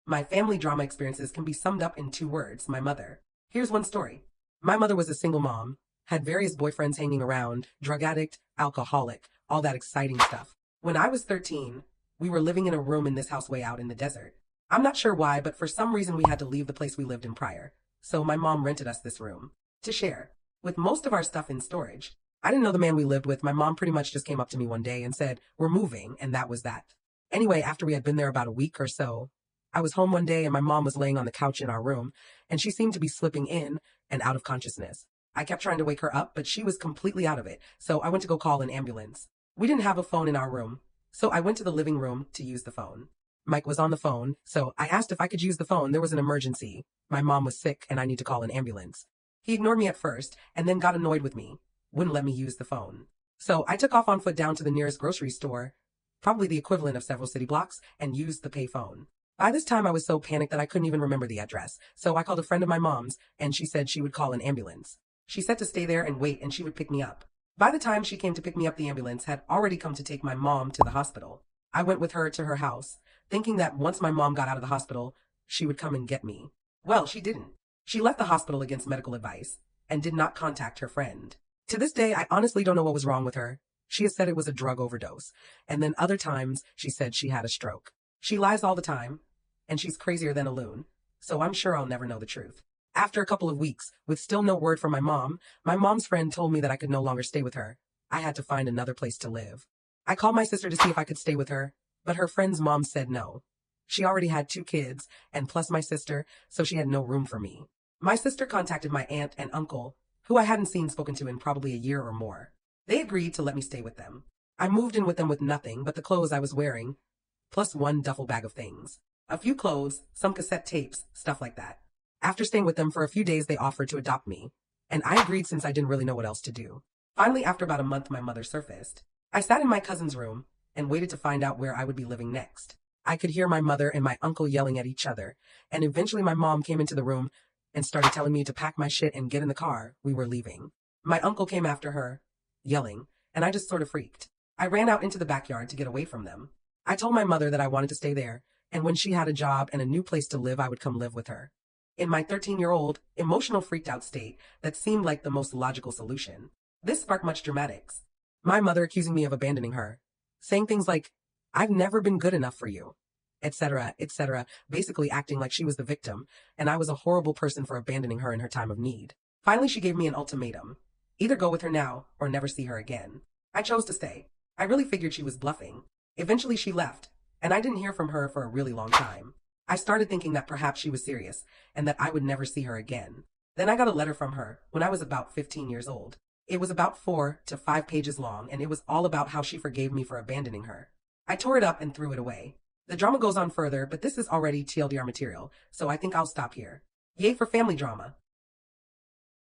My family drama experiences can be summed up in two words: my mother. Here's one story. My mother was a single mom, had various boyfriends hanging around, drug addict, alcoholic, all that exciting stuff. When I was 13, we were living in a room in this house way out in the desert. I'm not sure why, but for some reason we had to leave the place we lived in prior. So my mom rented us this room to share, with most of our stuff in storage. I didn't know the man we lived with. My mom pretty much just came up to me one day and said, "We're moving," and that was that. Anyway, after we had been there about a week or so, I was home one day and my mom was laying on the couch in our room, and she seemed to be slipping in and out of consciousness. I kept trying to wake her up, but she was completely out of it, so I went to go call an ambulance. We didn't have a phone in our room, so I went to the living room to use the phone. Mike was on the phone, so I asked if I could use the phone. There was an emergency. My mom was sick and I need to call an ambulance. He ignored me at first and then got annoyed with me. Wouldn't let me use the phone. So I took off on foot down to the nearest grocery store, probably the equivalent of several city blocks, and used the pay phone. By this time I was so panicked that I couldn't even remember the address, so I called a friend of my mom's and she said she would call an ambulance. She said to stay there and wait and she would pick me up. By the time she came to pick me up, the ambulance had already come to take my mom to the hospital. I went with her to her house, thinking that once my mom got out of the hospital, she would come and get me. Well, she didn't. She left the hospital against medical advice and did not contact her friend. To this day, I honestly don't know what was wrong with her. She has said it was a drug overdose, and then other times she said she had a stroke. She lies all the time, and she's crazier than a loon, so I'm sure I'll never know the truth. After a couple of weeks, with still no word from my mom's friend told me that I could no longer stay with her. I had to find another place to live. I called my sister to see if I could stay with her, but her friend's mom said no. She already had 2 kids, and plus my sister, so she had no room for me. My sister contacted my aunt and uncle, who I hadn't spoken to in probably a year or more. They agreed to let me stay with them. I moved in with them with nothing but the clothes I was wearing, plus 1 duffel bag of things. A few clothes, some cassette tapes, stuff like that. After staying with them for a few days, they offered to adopt me, and I agreed since I didn't really know what else to do. Finally, after about a month, my mother surfaced. I sat in my cousin's room and waited to find out where I would be living next. I could hear my mother and my uncle yelling at each other, and eventually my mom came into the room and started telling me to pack my shit and get in the car. We were leaving. My uncle came after her, yelling, and I just sort of freaked. I ran out into the backyard to get away from them. I told my mother that I wanted to stay there, and when she had a job and a new place to live, I would come live with her. In my 13-year-old, emotional freaked out state, that seemed like the most logical solution. This sparked much dramatics. My mother accusing me of abandoning her, saying things like, "I've never been good enough for you," etc., etc., basically acting like she was the victim, and I was a horrible person for abandoning her in her time of need. Finally, she gave me an ultimatum. Either go with her now, or never see her again. I chose to stay. I really figured she was bluffing. Eventually she left, and I didn't hear from her for a really long time. I started thinking that perhaps she was serious, and that I would never see her again. Then I got a letter from her when I was about 15 years old. It was about 4 to 5 pages long, and it was all about how she forgave me for abandoning her. I tore it up and threw it away. The drama goes on further, but this is already TLDR material, so I think I'll stop here. Yay for family drama.